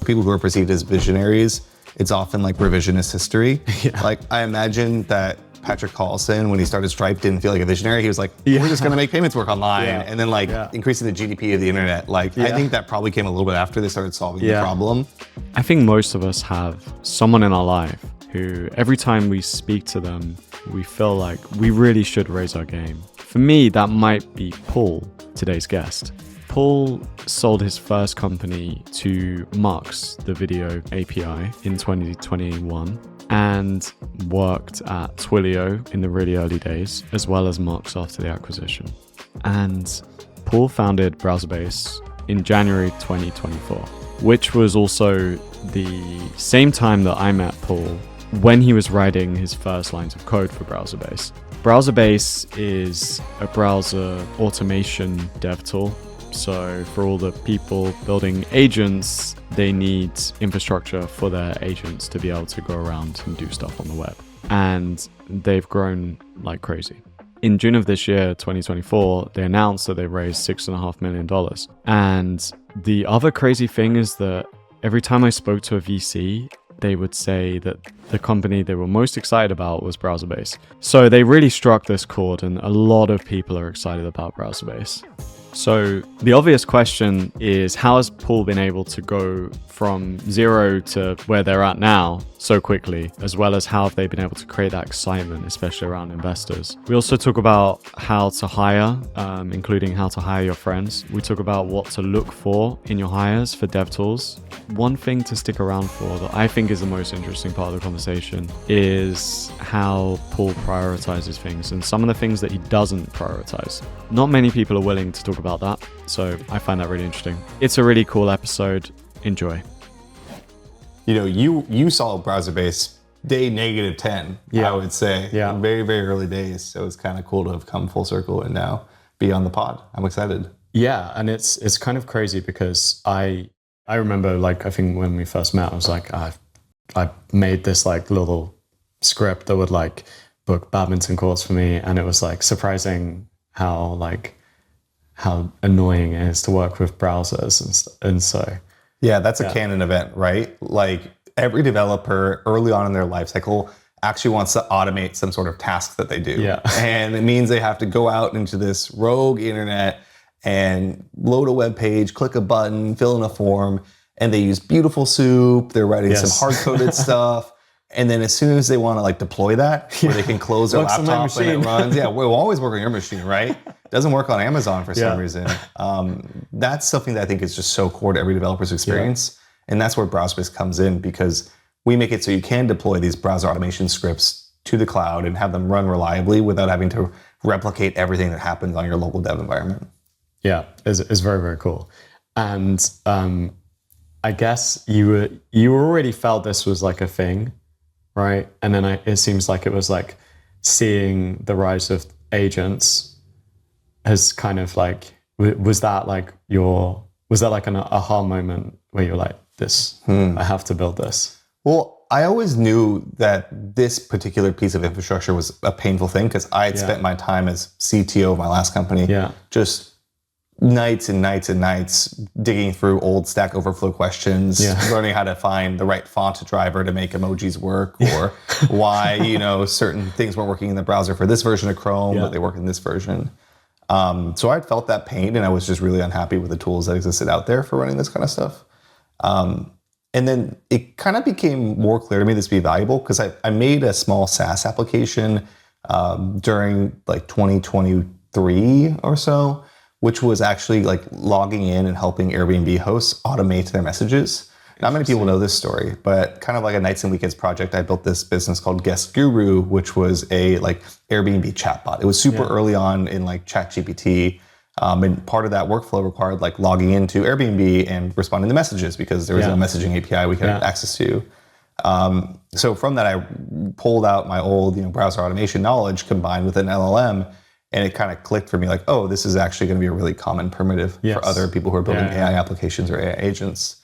people who are perceived as visionaries, it's often like revisionist history. Yeah. Like I imagine that Patrick Collison, when he started Stripe, didn't feel like a visionary. He was like, we're just gonna make payments work online. Yeah. And then like increasing the GDP of the internet. Like I think that probably came a little bit after they started solving the problem. I think most of us have someone in our life who every time we speak to them, we feel like we really should raise our game. For me, that might be Paul, today's guest. Paul sold his first company to Mux, the video API, in 2021 and worked at Twilio in the really early days, as well as Mux after the acquisition. And Paul founded Browserbase in January 2024, which was also the same time that I met Paul when he was writing his first lines of code for Browserbase. Browserbase is a browser automation dev tool. So for all the people building agents, they need infrastructure for their agents to be able to go around and do stuff on the web. And they've grown like crazy. In June of this year, 2024, they announced that they raised $6.5 million. And the other crazy thing is that every time I spoke to a VC, they would say that the company they were most excited about was Browserbase. So they really struck this chord, and a lot of people are excited about Browserbase. So the obvious question is, how has Paul been able to go from zero to where they're at now so quickly, as well as how have they been able to create that excitement, especially around investors? We also talk about how to hire, including how to hire your friends. We talk about what to look for in your hires for DevTools. One thing to stick around for that I think is the most interesting part of the conversation is how Paul prioritizes things and some of the things that he doesn't prioritize. Not many people are willing to talk about that, so I find that really interesting. It's a really cool episode. Enjoy. You know, you saw Browserbase day -10, I would say. Yeah. Very, very early days. So it's kind of cool to have come full circle and now be on the pod. I'm excited. Yeah, and it's kind of crazy because I remember, like, I think when we first met, I was like, I made this like little script that would like book badminton courts for me, and it was like surprising how annoying it is to work with browsers and so. Yeah, that's a canon event, right? Like every developer early on in their life cycle actually wants to automate some sort of task that they do. Yeah. And it means they have to go out into this rogue internet and load a web page, click a button, fill in a form, and they use beautiful soup. They're writing some hard-coded stuff. And then as soon as they want to like deploy that, where they can close their laptop and it runs. Yeah, we'll always work on your machine, right? Doesn't work on Amazon for some reason. That's something that I think is just so core to every developer's experience. And that's where Browserbase comes in, because we make it so you can deploy these browser automation scripts to the cloud and have them run reliably without having to replicate everything that happens on your local dev environment. Yeah, it's very, very cool. And I guess you already felt this was like a thing, right? And then it seems like it was like seeing the rise of agents has kind of like, was that like an aha moment where you're like, I have to build this? Well, I always knew that this particular piece of infrastructure was a painful thing, because I had spent my time as CTO of my last company just nights and nights and nights digging through old Stack Overflow questions, learning how to find the right font driver to make emojis work, or why, certain things weren't working in the browser for this version of Chrome, but they work in this version. So I'd felt that pain, and I was just really unhappy with the tools that existed out there for running this kind of stuff. And then it kind of became more clear to me this would be valuable, because I made a small SaaS application during like 2023 or so, which was actually like logging in and helping Airbnb hosts automate their messages. Not many people know this story, but kind of like a nights and weekends project, I built this business called Guest Guru, which was a like Airbnb chatbot. It was super early on in like ChatGPT. And part of that workflow required like logging into Airbnb and responding to messages, because there was no messaging API we could have access to. So from that, I pulled out my old browser automation knowledge combined with an LLM, and it kind of clicked for me like, oh, this is actually going to be a really common primitive for other people who are building AI applications or AI agents.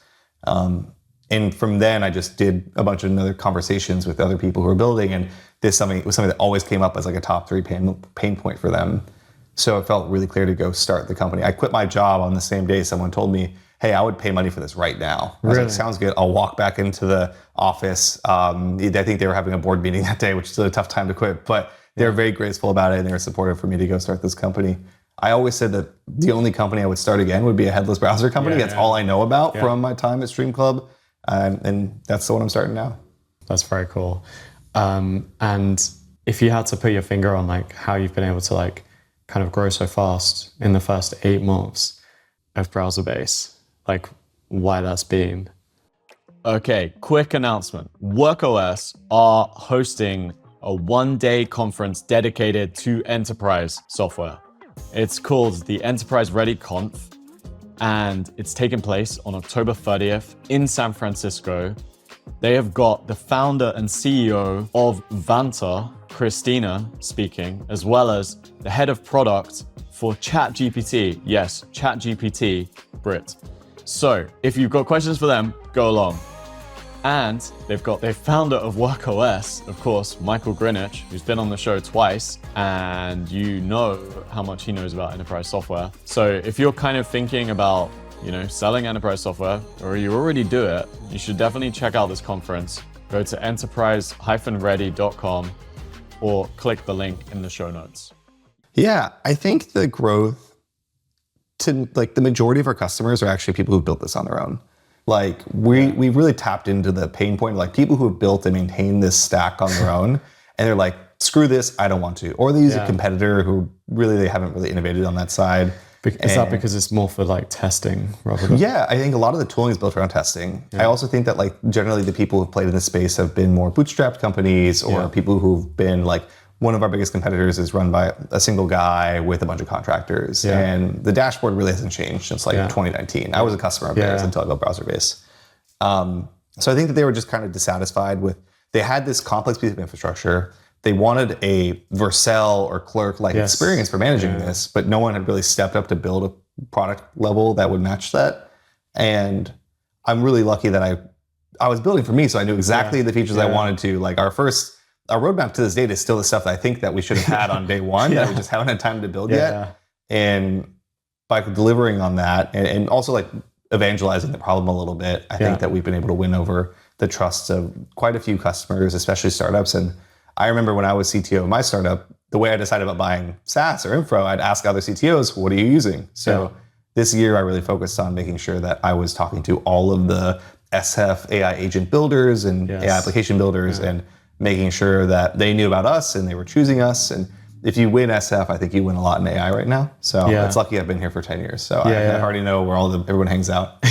And from then, I just did a bunch of other conversations with other people who were building, and this was something that always came up as like a top 3 pain point for them. So it felt really clear to go start the company. I quit my job on the same day someone told me hey, I would pay money for this right now. I was like, sounds good. I'll walk back into the office. I think they were having a board meeting that day, which is a tough time to quit, but they were very graceful about it and they were supportive for me to go start this company. I always said that the only company I would start again would be a headless browser company. That's all I know about from my time at Stream Club. And that's the one I'm starting now. That's very cool. And if you had to put your finger on like how you've been able to like kind of grow so fast in the first 8 months of Browserbase, like why that's been. Okay, quick announcement. WorkOS are hosting a one-day conference dedicated to enterprise software. It's called the Enterprise Ready Conf, and it's taking place on October 30th in San Francisco. They have got the founder and CEO of Vanta, Christina, speaking, as well as the head of product for ChatGPT. Yes, ChatGPT, Brit. So if you've got questions for them, go along. And they've got their founder of WorkOS, of course, Michael Greenwich, who's been on the show twice, and you know how much he knows about enterprise software. So if you're kind of thinking about, selling enterprise software, or you already do it, you should definitely check out this conference. Go to enterprise-ready.com or click the link in the show notes. Yeah, I think the growth to like the majority of our customers are actually people who built this on their own. Like we really tapped into the pain point, like people who have built and maintained this stack on their own, and they're like, screw this, I don't want to. Or they use a competitor who they haven't really innovated on that side. Is that because it's more for like testing rather than? Yeah, I think a lot of the tooling is built around testing. I also think that like generally the people who've played in this space have been more bootstrapped companies or people who've been like, one of our biggest competitors is run by a single guy with a bunch of contractors. And the dashboard really hasn't changed since like 2019. I was a customer of theirs until I built Browserbase. So I think that they were just kind of dissatisfied with, they had this complex piece of infrastructure. They wanted a Vercel or Clerk-like experience for managing this, but no one had really stepped up to build a product level that would match that. And I'm really lucky that I was building for me, so I knew exactly the features I wanted to. Like our roadmap to this date is still the stuff that I think that we should have had on day one that we just haven't had time to build yet. And by delivering on that and also like evangelizing the problem a little bit, I think that we've been able to win over the trust of quite a few customers, especially startups. And I remember when I was CTO of my startup, the way I decided about buying SaaS or infra, I'd ask other CTOs, what are you using? So this year I really focused on making sure that I was talking to all of the SF AI agent builders and AI application builders and making sure that they knew about us and they were choosing us. And if you win SF, I think you win a lot in AI right now. So it's lucky I've been here for 10 years. So I already know where everyone hangs out.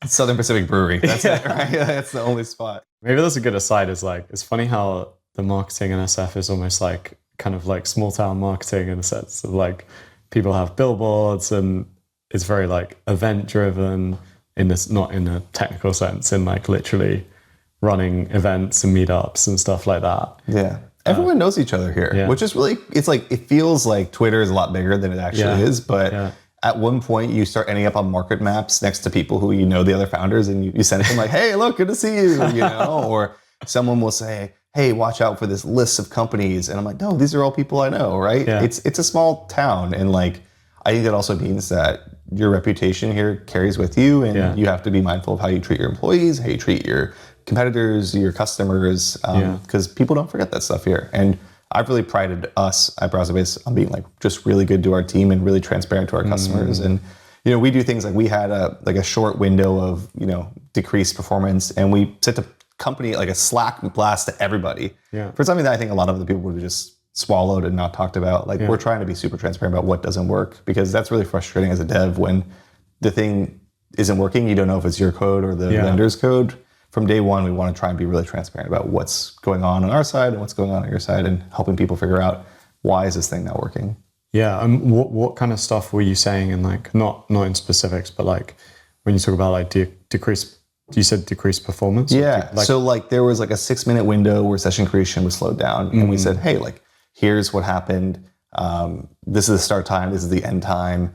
Southern Pacific Brewery. That's it, right? That's the only spot. Maybe that's a good aside is like, it's funny how the marketing in SF is almost like kind of like small town marketing in the sense of like people have billboards and it's very like event driven in this, not in a technical sense, in like literally running events and meetups and stuff like that. Yeah. Everyone knows each other here, which is really, it's like, it feels like Twitter is a lot bigger than it actually is. But at one point you start ending up on market maps next to people who the other founders, and you send it to them like, hey, look, good to see you, or someone will say, hey, watch out for this list of companies. And I'm like, no, these are all people I know, right? Yeah. It's a small town. And like, I think that also means that your reputation here carries with you, and you have to be mindful of how you treat your employees, how you treat your competitors, your customers, because people don't forget that stuff here. And I've really prided us at Browserbase on being like just really good to our team and really transparent to our customers. And we do things like we had a short window of decreased performance, and we sent a company like a Slack blast to everybody for something that I think a lot of the people would have just swallowed and not talked about. Like we're trying to be super transparent about what doesn't work, because that's really frustrating as a dev when the thing isn't working. You don't know if it's your code or the vendor's code. From day one, we want to try and be really transparent about what's going on our side and what's going on your side, and helping people figure out why is this thing not working. Yeah, and what kind of stuff were you saying in like not in specifics, but like when you talk about like decrease, you said decreased performance? Yeah, so like there was like a 6-minute window where session creation was slowed down, and we said, hey, like here's what happened. This is the start time. This is the end time.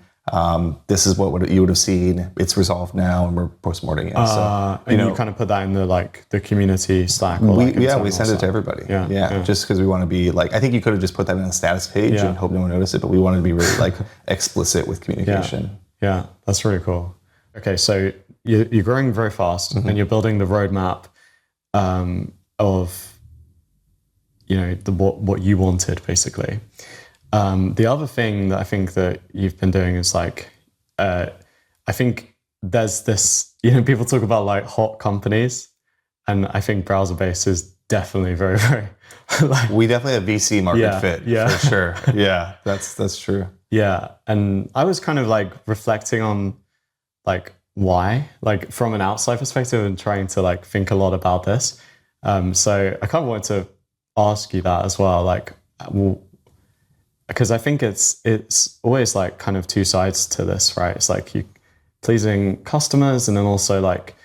This is what you would have seen. It's resolved now, and we're post-morting it. So, you kind of put that in the community Slack. Or we send it to everybody. Yeah. Just because we want to be like, I think you could have just put that in a status page and hope no one noticed it, but we wanted to be really like explicit with communication. Yeah, that's really cool. Okay, so you're growing very fast, and you're building the roadmap of what you wanted, basically. The other thing that I think that you've been doing is like, I think there's this, people talk about like hot companies, and I think Browserbase is definitely very, very like, we definitely have VC market fit for sure. Yeah, that's true. Yeah, and I was kind of like reflecting on like why, like from an outside perspective, and trying to like think a lot about this. So I kind of wanted to ask you that as well, like, because I think it's always like kind of two sides to this, right? It's like you pleasing customers, and then also like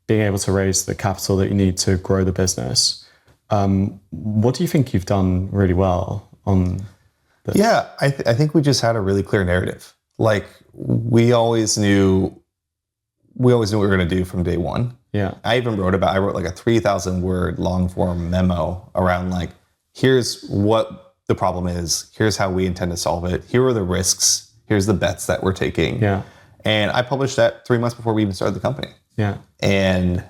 being able to raise the capital that you need to grow the business. What do you think you've done really well on this? Yeah, I think we just had a really clear narrative. Like we always knew what we were going to do from day one. Yeah. I wrote like a 3,000 word long form memo around like, here's what the problem is. Here's how we intend to solve it. Here are the risks. Here's the bets that we're taking. Yeah. And I published that 3 months before we even started the company. Yeah. And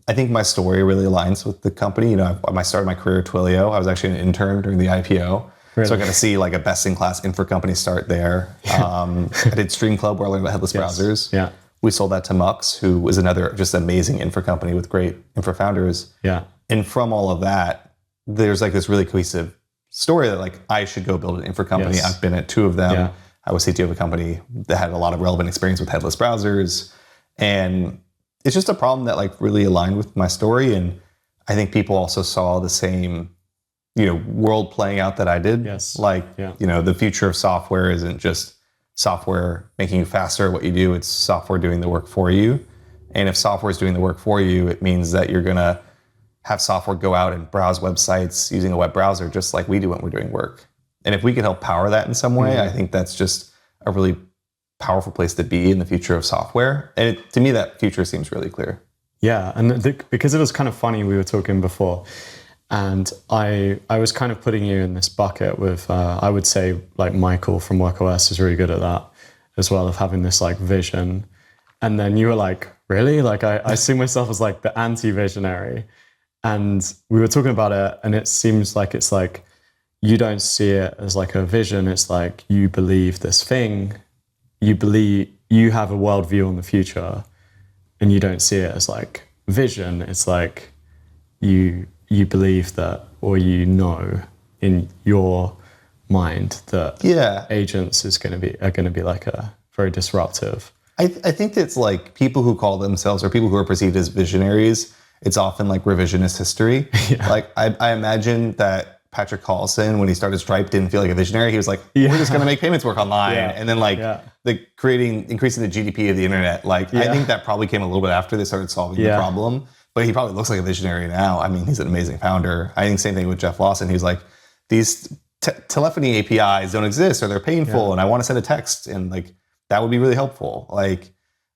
I think my story really aligns with the company. I started my career at Twilio. I was actually an intern during the IPO. Really? So I got to see like a best-in-class infra company start there. I did Stream Club where I learned about headless browsers. Yeah. We sold that to Mux, who was another just amazing infra company with great infra founders. Yeah. And from all of that, there's like this really cohesive story that like I should go build an infra company. Yes. I've been at 2 of them. Yeah. I was CTO of a company that had a lot of relevant experience with headless browsers. And it's just a problem that like really aligned with my story. And I think people also saw the same, world playing out that I did. Yes. Like, the future of software isn't just software making you faster at what you do. It's software doing the work for you. And if software is doing the work for you, it means that you're going to have software go out and browse websites using a web browser, just like we do when we're doing work. And if we can help power that in some way, I think that's just a really powerful place to be in the future of software. And to me, that future seems really clear. Yeah, and because it was kind of funny, we were talking before, and I was kind of putting you in this bucket with, I would say like Michael from WorkOS is really good at that as well, of having this like vision. And then you were like, really? Like I see myself as like the anti-visionary. And we were talking about it, and it seems like it's like, you don't see it as like a vision. It's like you believe this thing, you believe you have a worldview on the future, and you don't see it as like vision. It's like you believe that, or in your mind that agents are going to be like a very disruptive. I think it's like people who call themselves, or people who are perceived as visionaries, it's often like revisionist history. Yeah. Like I imagine that Patrick Collison, when he started Stripe, didn't feel like a visionary. He was like, we're just going to make payments work online. Yeah. And then increasing the GDP of the internet. Like, I think that probably came a little bit after they started solving the problem, but he probably looks like a visionary now. I mean, he's an amazing founder. I think same thing with Jeff Lawson. He's like, these telephony APIs don't exist, or they're painful, and I want to send a text, and like, that would be really helpful. Like,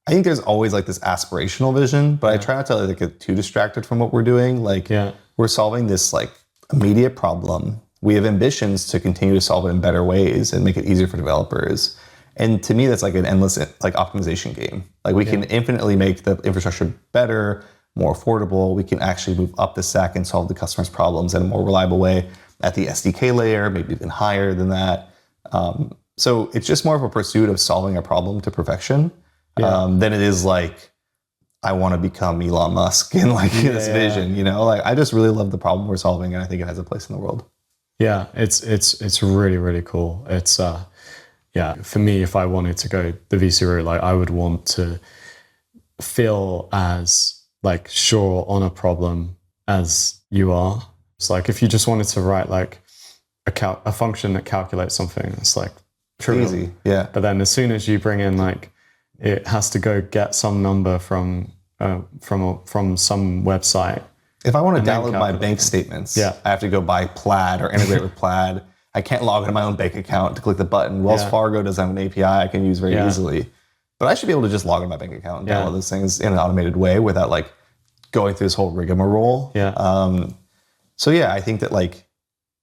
I think there's always like this aspirational vision, but I try not to like get too distracted from what we're doing. Like, we're solving this like immediate problem. We have ambitions to continue to solve it in better ways and make it easier for developers. And to me, that's like an endless like optimization game. Like we can infinitely make the infrastructure better, more affordable. We can actually move up the stack and solve the customer's problems in a more reliable way at the SDK layer, maybe even higher than that. So it's just more of a pursuit of solving a problem to perfection than it is like, I want to become Elon Musk in like this vision, like I just really love the problem we're solving, and I think it has a place in the world. Yeah, it's really, really cool. It's for me, if I wanted to go the VC route, like I would want to feel as like sure on a problem as you are. It's like if you just wanted to write like a function that calculates something, it's like trivial. Easy, yeah. But then as soon as you bring in like, it has to go get some number from some website. If I want to download my bank statements, I have to go buy Plaid or integrate with Plaid. I can't log into my own bank account to click the button. Wells Fargo doesn't have an API I can use very easily. But I should be able to just log into my bank account and download those things in an automated way without like going through this whole rigmarole. So I think that like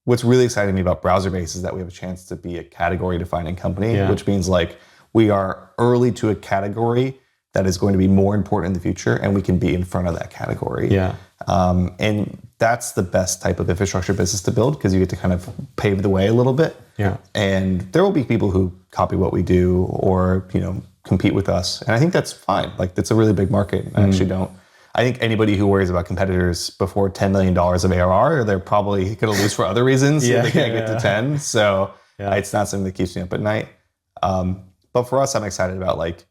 what's really exciting me about Browserbase is that we have a chance to be a category defining company, which means like we are early to a category that is going to be more important in the future, and we can be in front of that category. Yeah. And that's the best type of infrastructure business to build, because you get to kind of pave the way a little bit. Yeah. And there will be people who copy what we do or, compete with us. And I think that's fine. Like, that's a really big market. I actually don't. I think anybody who worries about competitors before $10 million of ARR, they're probably going to lose for other reasons. So they can't get to 10. So it's not something that keeps me up at night. But for us, I'm excited about like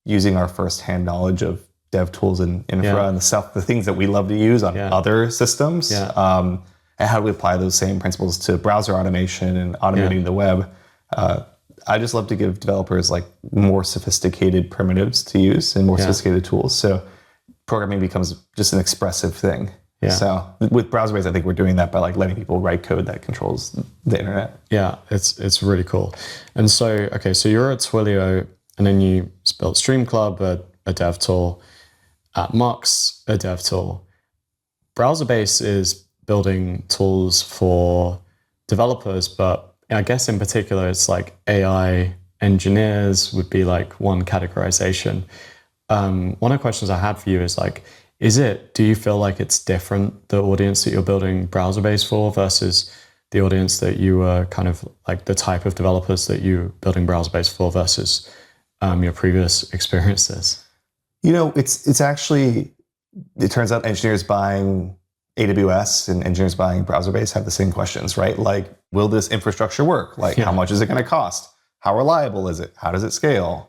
using our firsthand knowledge of DevTools and infra and the things that we love to use on other systems. And how do we apply those same principles to browser automation and automating the web? I just love to give developers like more sophisticated primitives to use and more sophisticated tools. So programming becomes just an expressive thing. Yeah. So with Browserbase, I think we're doing that by like letting people write code that controls the internet. Yeah, it's really cool. And so, okay, so you're at Twilio, and then you built Stream Club, a DevTool, at Mux, a DevTool. Browserbase is building tools for developers, but I guess in particular, it's like AI engineers would be like one categorization. One of the questions I had for you is like, do you feel like it's different, the audience that you're building Browserbase for versus the audience that you were kind of like the type of developers that you're building Browserbase for versus your previous experiences? It's actually, it turns out engineers buying AWS and engineers buying Browserbase have the same questions, right? Like, will this infrastructure work? Like, how much is it going to cost? How reliable is it? How does it scale?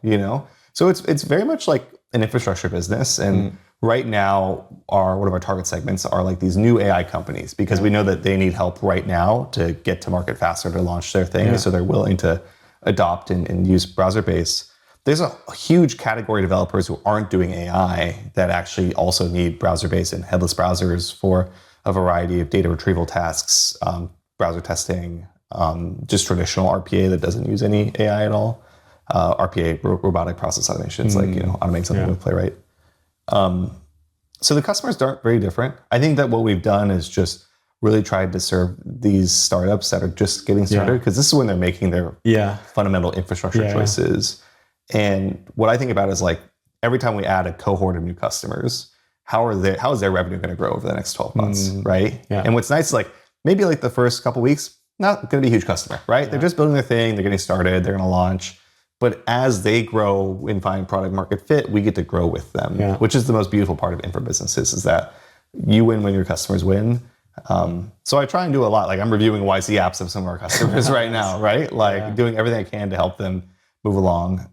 So it's very much like an infrastructure business. And right now, one of our target segments are like these new AI companies, because we know that they need help right now to get to market faster, to launch their thing. So they're willing to adopt and use Browserbase. There's a huge category of developers who aren't doing AI that actually also need Browserbase and headless browsers for a variety of data retrieval tasks, browser testing, just traditional RPA that doesn't use any AI at all. RPA, robotic process automation, it's like, automating something with Playwright. So the customers aren't very different. I think that what we've done is just really tried to serve these startups that are just getting started, because this is when they're making their fundamental infrastructure choices. And what I think about is like, every time we add a cohort of new customers, how is their revenue going to grow over the next 12 months, right? Yeah. And what's nice is like, maybe like the first couple weeks, not going to be a huge customer, right? Yeah. They're just building their thing, they're getting started, they're going to launch. But as they grow and find product market fit, we get to grow with them, which is the most beautiful part of infra businesses, is that you win when your customers win. So I try and do a lot. Like, I'm reviewing YC apps of some of our customers right now, right? Like doing everything I can to help them move along,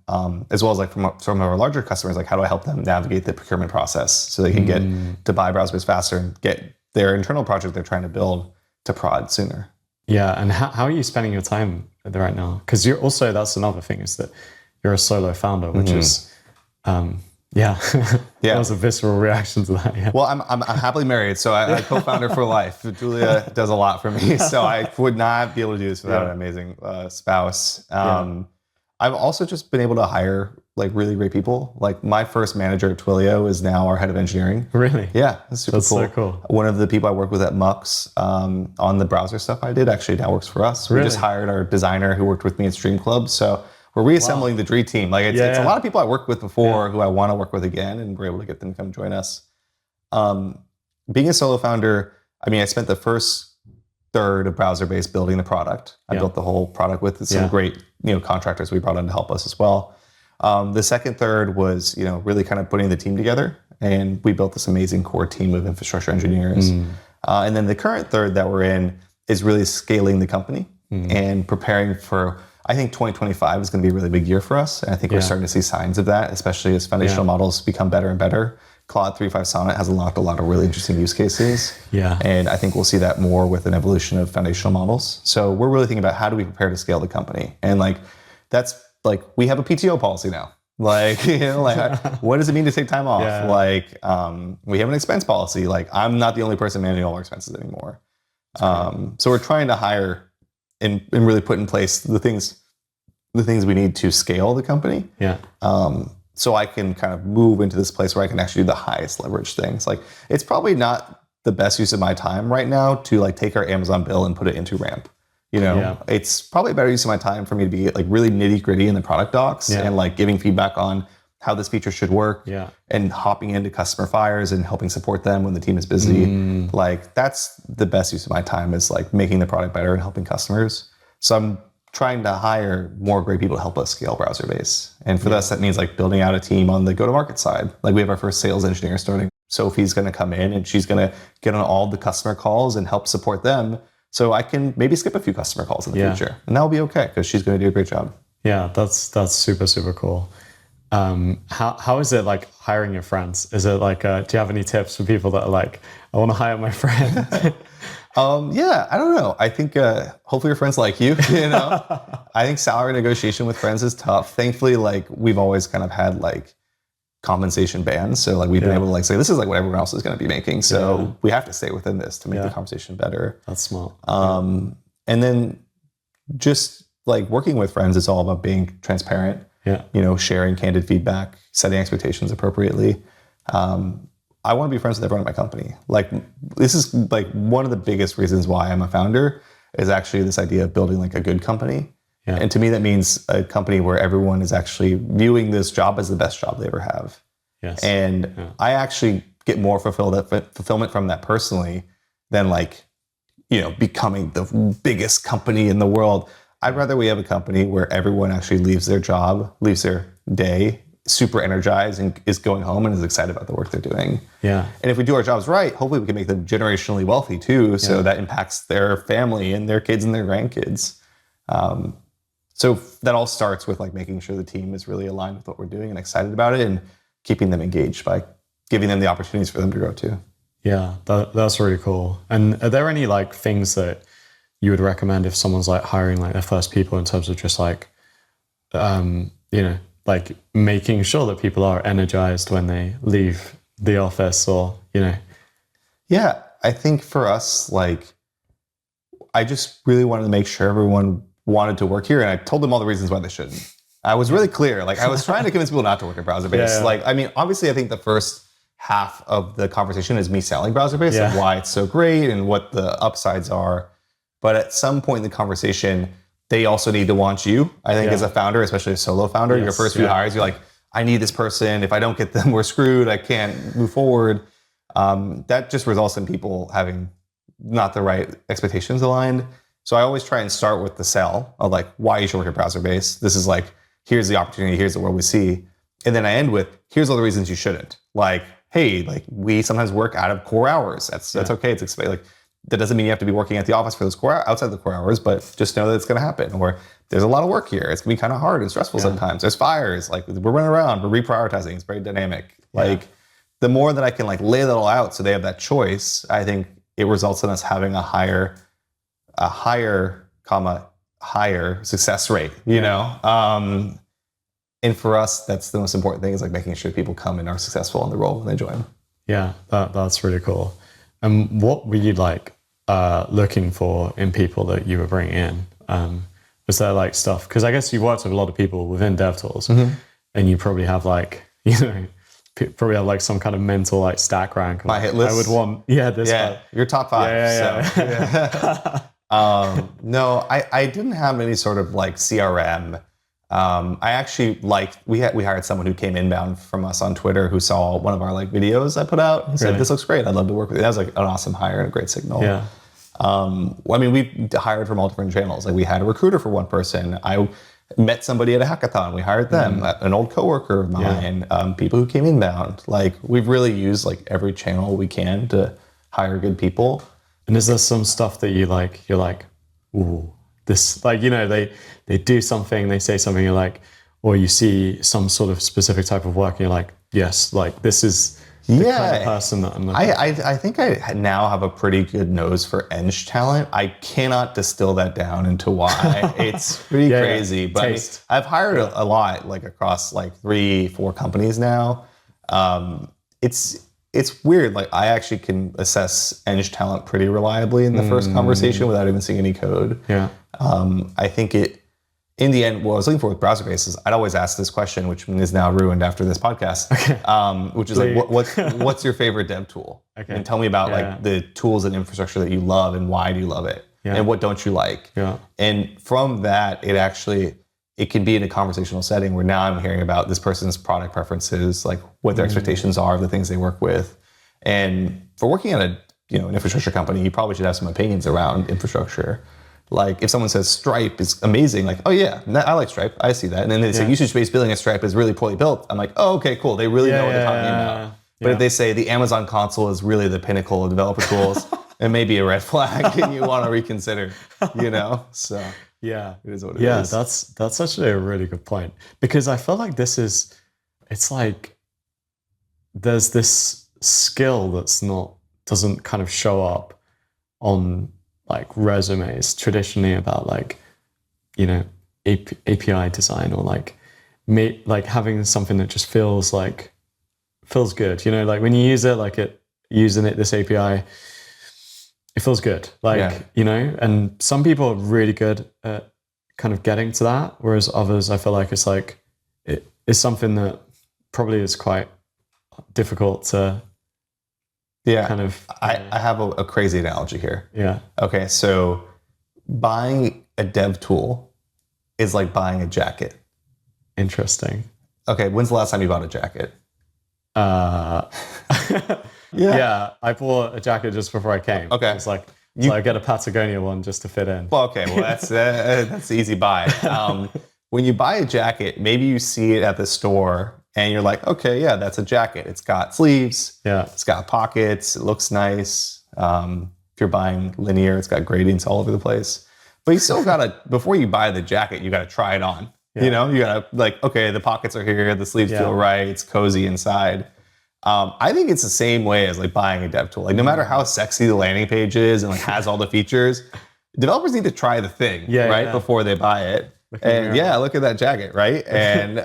as well as like from some of our larger customers, like how do I help them navigate the procurement process so they can get to buy Browserbase faster and get their internal project they're trying to build to prod sooner. Yeah, and how are you spending your time right now? Because you're also, that's another thing, is that you're a solo founder, which is, that was a visceral reaction to that. Yeah. Well, I'm happily married, so I'm co-founder for life. Julia does a lot for me, so I would not be able to do this without an amazing spouse. I've also just been able to hire like really great people. Like, my first manager at Twilio is now our head of engineering. Really? Yeah, that's super cool. So cool. One of the people I worked with at Mux on the browser stuff I did actually now works for us. Really? We just hired our designer who worked with me at Stream Club. So we're reassembling the dream team. Like, it's a lot of people I worked with before who I want to work with again, and we're able to get them to come join us. Being a solo founder, I mean, I spent the first third of Browserbase building the product. I built the whole product with some great contractors we brought in to help us as well. The second third was really kind of putting the team together, and we built this amazing core team of infrastructure engineers. And then the current third that we're in is really scaling the company and preparing for, I think 2025 is going to be a really big year for us, and I think we're starting to see signs of that, especially as foundational models become better and better. Claude 3.5 Sonnet has unlocked a lot of really interesting use cases. Yeah. And I think we'll see that more with an evolution of foundational models. So we're really thinking about how do we prepare to scale the company? And like, that's like, we have a PTO policy now. Like, what does it mean to take time off? Yeah. Like, we have an expense policy. Like, I'm not the only person managing all our expenses anymore. So we're trying to hire and really put in place the things we need to scale the company. Yeah. So I can kind of move into this place where I can actually do the highest leverage things. Like, it's probably not the best use of my time right now to like take our Amazon bill and put it into Ramp. It's probably a better use of my time for me to be like really nitty gritty in the product docs and like giving feedback on how this feature should work, and hopping into customer fires and helping support them when the team is busy. Like that's the best use of my time, is like making the product better and helping customers. So I'm trying to hire more great people to help us scale Browserbase. And for us, that means like building out a team on the go-to-market side. Like we have our first sales engineer starting. Sophie's going to come in and she's going to get on all the customer calls and help support them. So I can maybe skip a few customer calls in the future, and that'll be okay because she's going to do a great job. Yeah, that's super, super cool. How is it like hiring your friends? Is it like, do you have any tips for people that are like, I want to hire my friend? Yeah, I don't know. I think hopefully your friends like you, you know. I think salary negotiation with friends is tough. Thankfully, like we've always kind of had like compensation bands. So like we've been able to like say, this is like what everyone else is going to be making. So we have to stay within this to make the conversation better. That's smart. And then just like working with friends is all about being transparent, you know, sharing candid feedback, setting expectations appropriately. I want to be friends with everyone at my company. Like this is like one of the biggest reasons why I'm a founder is actually this idea of building like a good company. And to me, that means a company where everyone is actually viewing this job as the best job they ever have. And I actually get more fulfillment from that personally than like, you know, becoming the biggest company in the world. I'd rather we have a company where everyone actually leaves their job, leaves their day super energized and is going home and is excited about the work they're doing. And if we do our jobs right, hopefully we can make them generationally wealthy too. So that impacts their family and their kids and their grandkids. So that all starts with like making sure the team is really aligned with what we're doing and excited about it, and keeping them engaged by giving them the opportunities for them to grow too. Yeah, that's really cool. And are there any like things that you would recommend if someone's like hiring like their first people in terms of just like, you know, like making sure that people are energized when they leave the office, or, you know? Yeah, I think for us, like, I just really wanted to make sure everyone wanted to work here, and I told them all the reasons why they shouldn't. I was really clear. Like, I was trying to convince people not to work at Browserbase. Like, I mean, obviously, I think the first half of the conversation is me selling Browserbase and why it's so great and what the upsides are. But at some point in the conversation, they also need to want you. I think as a founder, especially a solo founder, your first few hires, you're like, I need this person. If I don't get them, we're screwed. I can't move forward. That just results in people having not the right expectations aligned. So I always try and start with the sell of like why you should work at Browserbase. This is like, here's the opportunity, here's the world we see. And then I end with, here's all the reasons you shouldn't. Like, hey, like we sometimes work out of core hours. That's okay. It's like, that doesn't mean you have to be working at the office for those outside the core hours, but just know that it's going to happen. Or there's a lot of work here. It's going to be kind of hard and stressful sometimes. There's fires. Like we're running around, we're reprioritizing. It's very dynamic. Like the more that I can like lay that all out so they have that choice, I think it results in us having a higher success rate, you know? And for us, that's the most important thing, is like making sure people come and are successful in the role when they join. Yeah, that's really cool. And what were you like looking for in people that you were bringing in? Was there like stuff, because I guess you worked with a lot of people within DevTools, and you probably have like, you know, probably have like some kind of mental like stack rank. My hit list? I would want, this guy. You're top 5. So. No, I didn't have any sort of like CRM. I actually we hired someone who came inbound from us on Twitter who saw one of our like videos I put out and said, this looks great. I'd love to work with you. That was like an awesome hire and a great signal. I mean, we hired from all different channels. Like we had a recruiter for one person. I met somebody at a hackathon. We hired them, an old coworker of mine, people who came inbound. Like we've really used like every channel we can to hire good people. And is there some stuff that you're like, ooh, this, like, you know, they do something, they say something, you're like, or you see some sort of specific type of work and you're like, yes, like this is the kind of person that I'm looking for. I think I now have a pretty good nose for eng talent. I cannot distill that down into why. It's pretty crazy. But Taste. I've hired a lot, like across like 3-4 companies now. It's weird. Like I actually can assess eng talent pretty reliably in the first conversation without even seeing any code. I think in the end, what I was looking for with Browserbase is I'd always ask this question, which is now ruined after this podcast, which is like, what's your favorite dev tool? And tell me about like the tools and infrastructure that you love and why do you love it? And what don't you like? And from that, it actually it can be in a conversational setting where now I'm hearing about this person's product preferences, like what their expectations are of the things they work with. And for working at an infrastructure company, you probably should have some opinions around infrastructure. Like if someone says Stripe is amazing, like, oh yeah, I like Stripe, I see that. And then they say usage-based billing at Stripe is really poorly built. I'm like, oh, okay, cool. They really know what they're talking about. But if they say the Amazon console is really the pinnacle of developer tools, it may be a red flag and you want to reconsider, So yeah, it is what it is. Yeah, that's actually a really good point. Because I feel like it's like there's this skill doesn't kind of show up on like resumes traditionally about like, API design or like having something that just feels good, like when you use it, like using this API, it feels good, and some people are really good at kind of getting to that, whereas others, I feel like it's like it's something that probably is quite difficult to kind of. I have a crazy analogy here. Yeah. Okay, so buying a dev tool is like buying a jacket. Interesting. Okay, when's the last time you bought a jacket? Yeah, I bought a jacket just before I came. Okay. It's like, so I get a Patagonia one just to fit in. Well, okay, that's the easy buy. When you buy a jacket, maybe you see it at the store and you're like, okay, yeah, that's a jacket. It's got sleeves. Yeah. It's got pockets. It looks nice. If you're buying linear, it's got gradients all over the place. But you still gotta, before you buy the jacket, you gotta try it on. Yeah. You gotta like, okay, the pockets are here, the sleeves feel right, it's cozy inside. I think it's the same way as like buying a dev tool. Like no matter how sexy the landing page is and like has all the features, developers need to try the thing, right? Before they buy it. And look at that jacket, right? And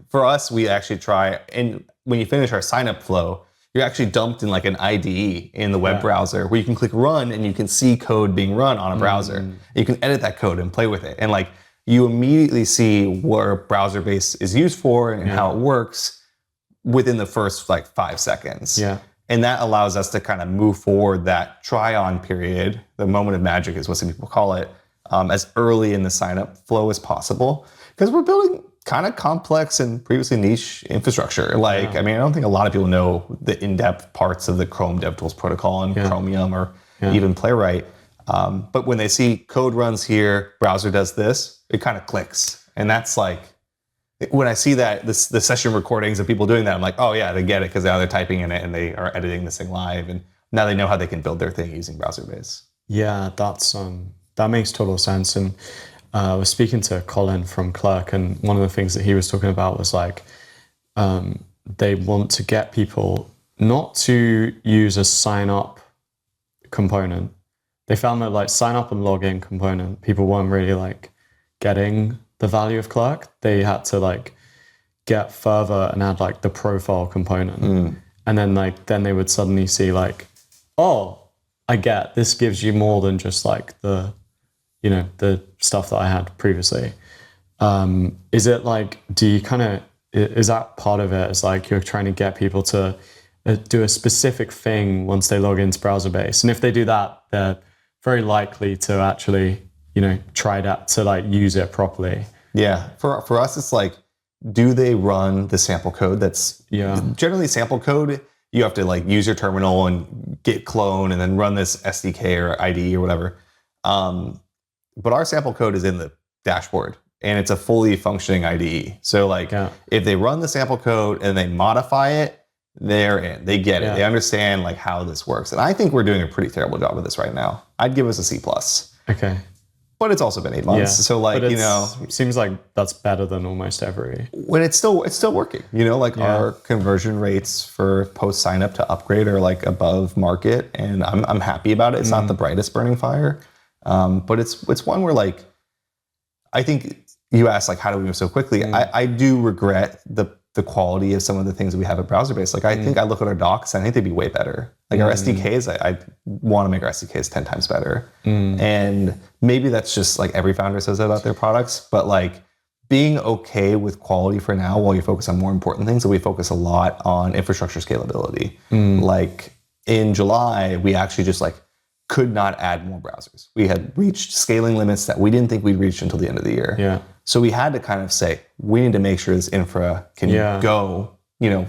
for us, we actually try, and when you finish our sign-up flow, you're actually dumped in like an IDE in the web browser where you can click run and you can see code being run on a browser. You can edit that code and play with it. And like you immediately see where Browserbase is used for and how it works within the first like 5 seconds. Yeah. And that allows us to kind of move forward that try-on period, the moment of magic is what some people call it, as early in the sign-up flow as possible. Because we're building kind of complex and previously niche infrastructure. Like, I mean, I don't think a lot of people know the in-depth parts of the Chrome DevTools protocol and Chromium or even Playwright. But when they see code runs here, browser does this, it kind of clicks. And that's like, when I see that, the session recordings of people doing that, I'm like, oh yeah, they get it because now they're typing in it and they are editing this thing live. And now they know how they can build their thing using Browserbase. Yeah, that makes total sense. And I was speaking to Colin from Clerk, and one of the things that he was talking about was like, they want to get people not to use a sign up component. They found that like sign up and login component, people weren't really like getting the value of Clerk. They had to like get further and add like the profile component. And then they would suddenly see like, oh, I get this gives you more than just like the stuff that I had previously. Is it like, is that part of it? It's like you're trying to get people to do a specific thing once they log into Browserbase. And if they do that, they're very likely to actually, try to like use it properly. Yeah, for us, it's like, do they run the sample code? That's generally sample code. You have to like use your terminal and git clone and then run this SDK or IDE or whatever. But our sample code is in the dashboard and it's a fully functioning IDE. So like if they run the sample code and they modify it, they're in, they get it. They understand like how this works. And I think we're doing a pretty terrible job of this right now. I'd give us a C+. Okay. But it's also been 8 months. So like, seems like that's better than almost every. When it's still working, our conversion rates for post sign up to upgrade are like above market. And I'm happy about it. It's not the brightest burning fire. But it's one where like, I think you asked like, how do we move so quickly? I do regret the quality of some of the things that we have at Browserbase. Like I think I look at our docs and I think they'd be way better. Like our SDKs, I want to make our SDKs 10 times better. And maybe that's just like every founder says that about their products, but like being okay with quality for now while you focus on more important things. So we focus a lot on infrastructure scalability. Like in July, we actually just like could not add more browsers. We had reached scaling limits that we didn't think we'd reach until the end of the year. So we had to kind of say, we need to make sure this infra can go,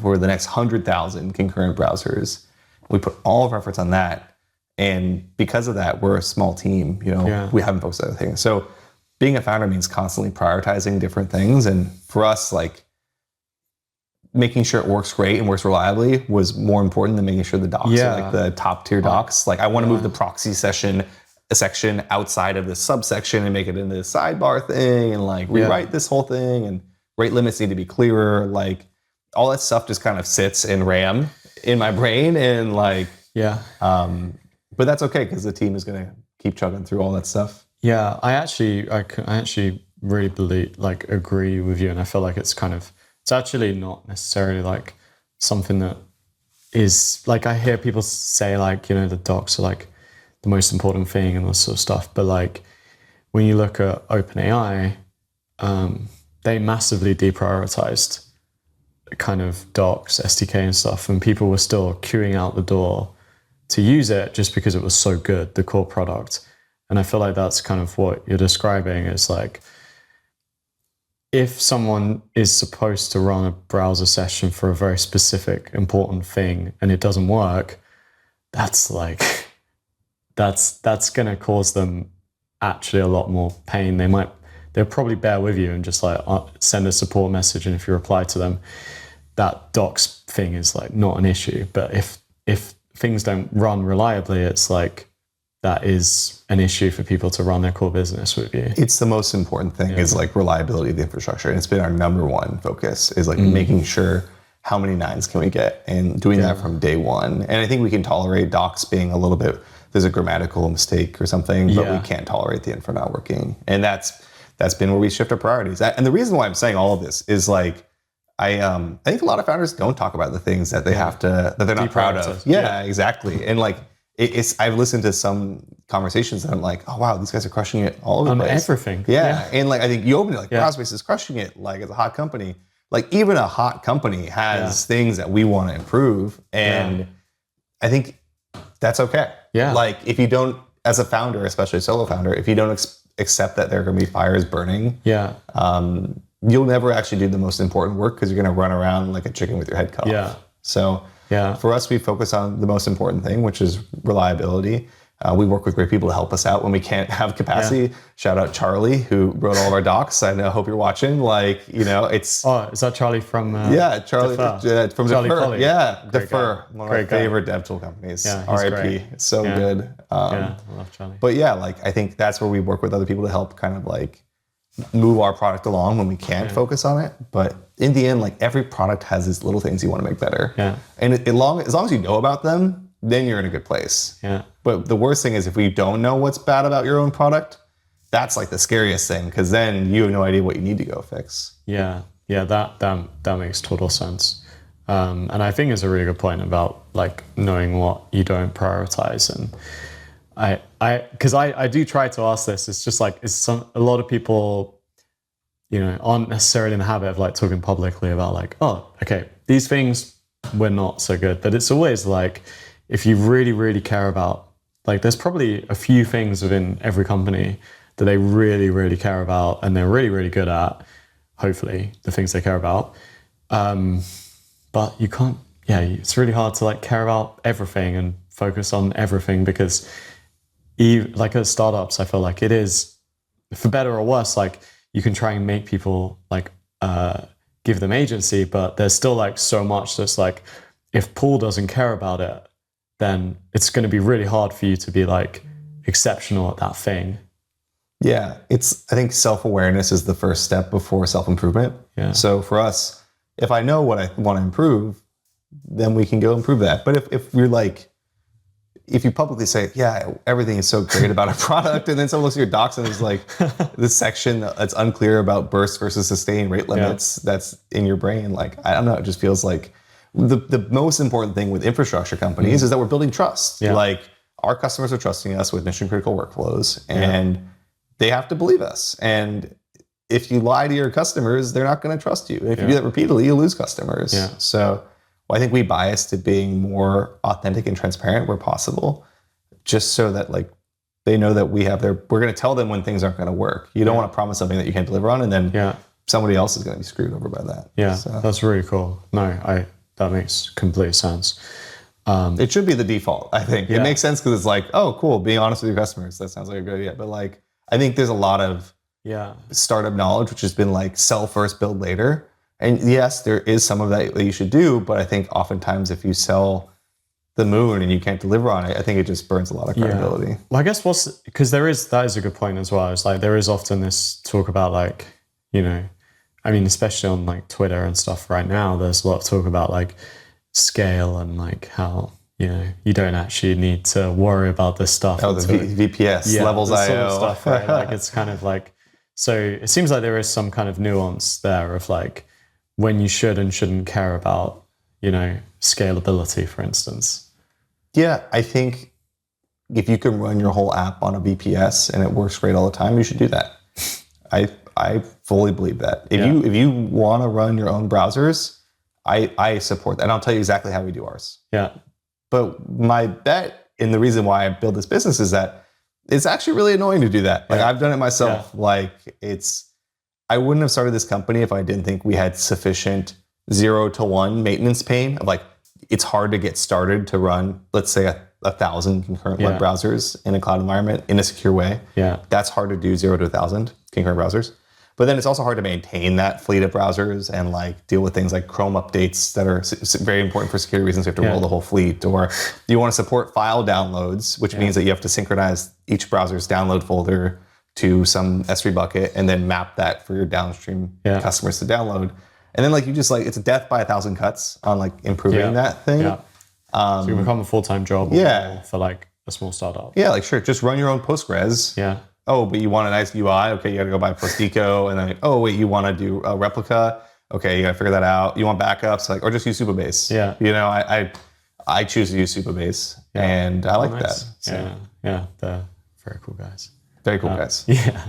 for the next 100,000 concurrent browsers. We put all of our efforts on that. And because of that, we're a small team, we haven't focused on other things. So being a founder means constantly prioritizing different things. And for us, like, making sure it works great and works reliably was more important than making sure the docs are like the top tier docs. Like, I want to move the proxy section outside of the subsection and make it into the sidebar thing, and like rewrite this whole thing, and rate limits need to be clearer. Like, all that stuff just kind of sits in RAM in my brain, and like, but that's okay because the team is going to keep chugging through all that stuff. Yeah, I actually really agree with you, and I feel like it's actually not necessarily like something that is like, I hear people say like, the docs are like the most important thing and this sort of stuff. But like, when you look at OpenAI, they massively deprioritized kind of docs, SDK and stuff, and people were still queuing out the door to use it just because it was so good, the core product. And I feel like that's kind of what you're describing, is like, if someone is supposed to run a browser session for a very specific, important thing and it doesn't work, that's going to cause them actually a lot more pain. They'll probably bear with you and just like send a support message. And if you reply to them, that docs thing is like not an issue. But if things don't run reliably, it's like, that is an issue for people to run their core business with you. It's the most important thing is like reliability of the infrastructure. And it's been our number one focus, is like making sure how many nines can we get, and doing that from day one. And I think we can tolerate docs being a little bit, there's a grammatical mistake or something, but we can't tolerate the infra not working. And that's been where we shift our priorities. And the reason why I'm saying all of this is like, I think a lot of founders don't talk about the things that they have to, that they're not proud of. Yeah, exactly. And like, I've listened to some conversations and I'm like, oh wow, these guys are crushing it all over the place. Everything. Yeah. And like, I think you opened it like, Browserbase is crushing it, like, as a hot company. Like, even a hot company has things that we want to improve. And I think that's okay. Yeah. Like, if you don't, as a founder, especially a solo founder, if you don't accept that there are going to be fires burning, you'll never actually do the most important work, because you're going to run around like a chicken with your head cut off. So for us, we focus on the most important thing, which is reliability. We work with great people to help us out when we can't have capacity. Shout out Charlie, who wrote all of our docs. I hope you're watching. Like, it's... Oh, is that Charlie from... Charlie from Charlie Defer. Yeah, Defer. One of my favorite DevTool companies. RIP. It's so good. I love Charlie. But yeah, like, I think that's where we work with other people to help kind of like move our product along when we can't focus on it. But in the end, like, every product has these little things you want to make better. Yeah. And as long as you know about them, then you're in a good place. Yeah. But the worst thing is if we don't know what's bad about your own product, that's like the scariest thing, because then you have no idea what you need to go fix. Yeah. Yeah, that makes total sense. And I think it's a really good point about like knowing what you don't prioritize. And because I do try to ask this. It's just like, a lot of people, aren't necessarily in the habit of like talking publicly about like, oh, okay, these things were not so good. But it's always like, if you really, really care about, like, there's probably a few things within every company that they really, really care about, and they're really, really good at, hopefully, the things they care about. But you can't, it's really hard to like care about everything and focus on everything, because like as startups, I feel like it is, for better or worse, like you can try and make people like give them agency, but there's still like so much that's like, if Paul doesn't care about it, then it's going to be really hard for you to be like exceptional at that thing. Yeah, I think self-awareness is the first step before self-improvement. Yeah. So for us, if I know what I want to improve, then we can go improve that. But if you're like, if you publicly say, yeah, everything is so great about a product, and then someone looks at your docs and there's like this section that's unclear about burst versus sustain rate limits that's in your brain, like, I don't know, it just feels like the most important thing with infrastructure companies is that we're building trust. Yeah. Like, our customers are trusting us with mission critical workflows, and they have to believe us. And if you lie to your customers, they're not going to trust you. And if you do that repeatedly, you lose customers. Yeah. So I think we bias to being more authentic and transparent where possible, just so that like they know that we're going to tell them when things aren't going to work. You don't want to promise something that you can't deliver on, and then somebody else is going to be screwed over by that. Yeah, so. That's really cool. No, that makes complete sense. It should be the default, I think. It makes sense because it's like, oh, cool, being honest with your customers. That sounds like a good idea. But like, I think there's a lot of startup knowledge, which has been like sell first, build later. And yes, there is some of that you should do, but I think oftentimes if you sell the moon and you can't deliver on it, I think it just burns a lot of credibility. Yeah. Well, I guess because that is a good point as well. It's like there is often this talk about like, you know, I mean, especially on like Twitter and stuff right now, there's a lot of talk about like scale and like how, you know, you don't actually need to worry about this stuff. Oh, the VPS, levels IO. Sort of stuff, right? Like it's kind of like, so it seems like there is some kind of nuance there of like when you should and shouldn't care about, you know, scalability, for instance. Yeah, I think if you can run your whole app on a VPS and it works great all the time, you should do that. I fully believe that. If you want to run your own browsers, I support that. And I'll tell you exactly how we do ours. Yeah. But my bet, and the reason why I build this business is that it's actually really annoying to do that. Like I've done it myself. Yeah. Like I wouldn't have started this company if I didn't think we had sufficient 0 to 1 maintenance pain of like, it's hard to get started to run, let's say 1,000 concurrent web browsers in a cloud environment in a secure way. Yeah. That's hard to do 0 to 1,000 concurrent browsers. But then it's also hard to maintain that fleet of browsers and like deal with things like Chrome updates that are very important for security reasons. You have to roll the whole fleet, or you want to support file downloads, which means that you have to synchronize each browser's download folder to some S3 bucket and then map that for your downstream customers to download. And then like you just like, it's a death by 1,000 cuts on like improving that thing. Yeah. So you become a full-time job for like a small startup. Yeah, like sure, just run your own Postgres. Yeah. Oh, but you want a nice UI? Okay, you got to go buy Postdeco, and then oh wait, you want to do a replica? Okay, you got to figure that out. You want backups, like, or just use Supabase. Yeah. You know, I choose to use Supabase, and I like that. So. Yeah, they're very cool guys. Very cool guys. Yeah.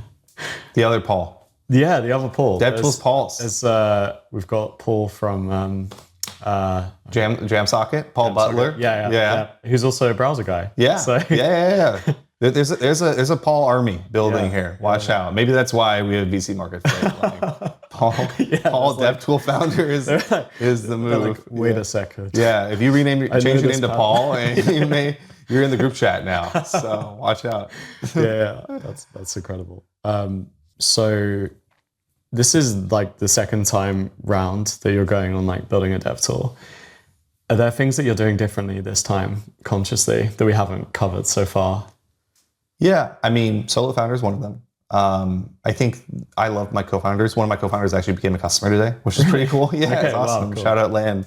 The other Paul. Yeah, the other Paul. DevTools Pauls. We've got Paul from JamSocket, Paul Butler. Yeah. Who's also a browser guy. Yeah. So. Yeah. There's a Paul army building here. Watch out. Maybe that's why we have VC market fit. Like Paul DevTool founder is the move. Like, wait a second. Yeah. If you change your name to Paul, and you're in the group chat now. So watch out. Yeah. That's incredible. So this is like the second time round that you're going on like building a DevTool. Are there things that you're doing differently this time consciously that we haven't covered so far? Yeah, I mean, solo founder is one of them. I think I love my co-founders. One of my co-founders actually became a customer today, which is pretty cool. Yeah, okay, it's awesome. Wow, cool. Shout out Lan.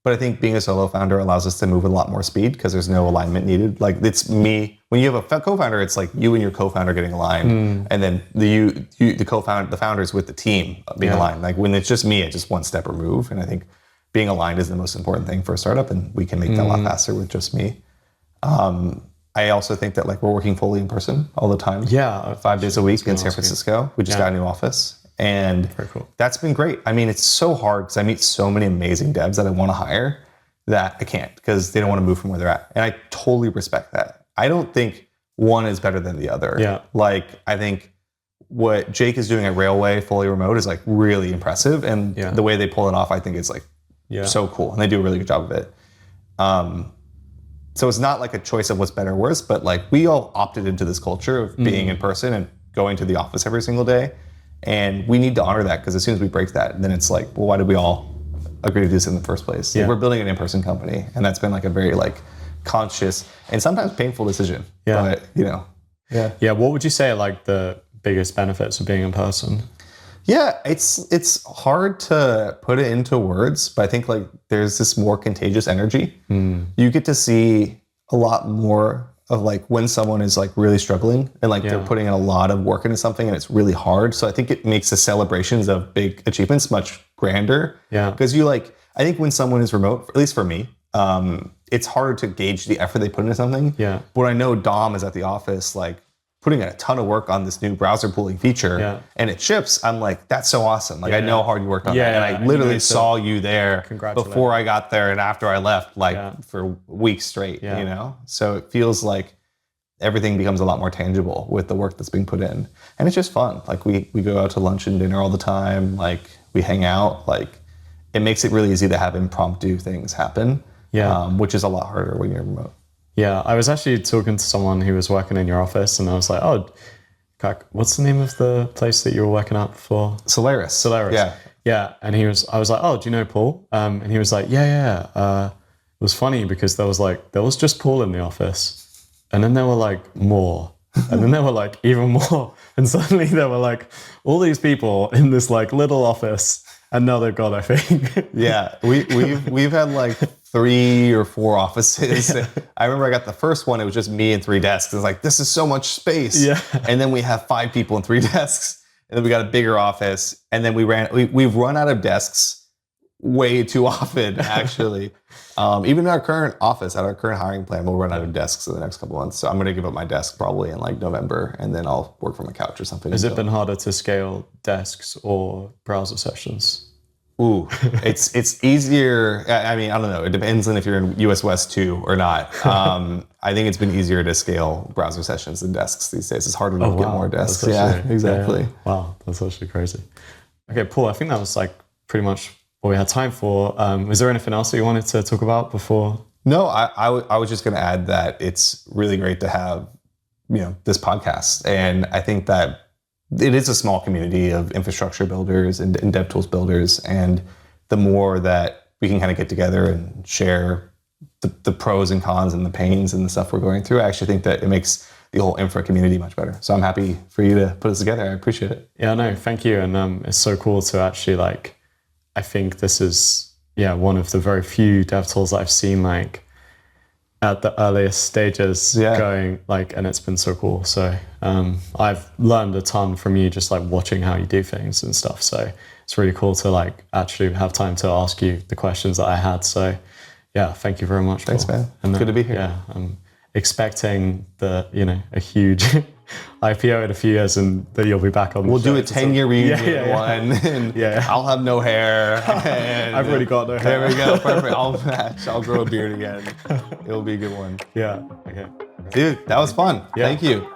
But I think being a solo founder allows us to move at a lot more speed because there's no alignment needed. Like it's me. When you have a co-founder, it's like you and your co-founder getting aligned, and then the founders with the team being aligned. Like when it's just me, it's just one step remove. And I think being aligned is the most important thing for a startup, and we can make that a lot faster with just me. I also think that like we're working fully in person all the time. Yeah, 5 days a week in San Francisco. We just got a new office, and very cool. That's been great. I mean, it's so hard because I meet so many amazing devs that I want to hire that I can't because they don't want to move from where they're at, and I totally respect that. I don't think one is better than the other. Yeah, like I think what Jake is doing at Railway fully remote is like really impressive, and the way they pull it off, I think is like so cool, and they do a really good job of it. So it's not like a choice of what's better or worse, but like we all opted into this culture of being in person and going to the office every single day. And we need to honor that because as soon as we break that, then it's like, well, why did we all agree to do this in the first place? Like, we're building an in-person company, and that's been like a very like conscious and sometimes painful decision. Yeah. But you know. Yeah. What would you say are like the biggest benefits of being in person? Yeah, it's hard to put it into words, but I think like there's this more contagious energy. You get to see a lot more of like when someone is like really struggling and like they're putting in a lot of work into something and it's really hard. So I think it makes the celebrations of big achievements much grander. Yeah. Because I think when someone is remote, at least for me, it's harder to gauge the effort they put into something. Yeah. But when I know Dom is at the office, like putting in a ton of work on this new browser pooling feature and it ships, I'm like, that's so awesome. Like I know how hard you worked on that. And I literally saw you there before I got there and after I left, like for weeks straight, you know? So it feels like everything becomes a lot more tangible with the work that's being put in. And it's just fun. Like we go out to lunch and dinner all the time. Like we hang out. Like it makes it really easy to have impromptu things happen, which is a lot harder when you're remote. Yeah, I was actually talking to someone who was working in your office, and I was like, oh, what's the name of the place that you were working at before? Solaris. Yeah. Yeah, and I was like, oh, do you know Paul? And he was like, yeah. It was funny because there was just Paul in the office. And then there were like more, and then there were like even more. And suddenly there were like all these people in this like little office, and now they've got, I think. Yeah, we've had like 3 or 4 offices. Yeah. I remember I got the first one, it was just me and 3 desks. It was like, this is so much space. Yeah. And then we have 5 people and 3 desks. And then we got a bigger office. And then we've run out of desks way too often, actually. Even in our current office, at our current hiring plan, we'll run out of desks in the next couple of months. So I'm going to give up my desk probably in like November, and then I'll work from a couch or something. Has it been harder to scale desks or browser sessions? Ooh, it's easier. I mean, I don't know. It depends on if you're in US West 2 or not. I think it's been easier to scale browser sessions than desks these days. It's harder to get more desks. Yeah, exactly. Yeah. Wow, that's actually crazy. Okay, Paul, I think that was like pretty much what we had time for. Was there anything else that you wanted to talk about before? No, I was just going to add that it's really great to have, this podcast. And I think that it is a small community of infrastructure builders and DevTools builders. And the more that we can kind of get together and share the pros and cons and the pains and the stuff we're going through, I actually think that it makes the whole infra community much better. So I'm happy for you to put us together. I appreciate it. Yeah, no, thank you. And it's so cool to actually I think this is, one of the very few DevTools I've seen at the earliest stages going and it's been so cool. So I've learned a ton from you just watching how you do things and stuff. So it's really cool to actually have time to ask you the questions that I had. So yeah, thank you very much. Thanks, Paul. man. And good to be here. Yeah, I'm expecting a huge IPO in a few years, and that you'll be back on. We'll do a 10-year reunion one, and I'll have no hair. And I've already got no hair. There we go. Perfect. I'll match. I'll grow a beard again. It'll be a good one. Yeah. Okay. Dude, that was fun. Yeah. Thank you.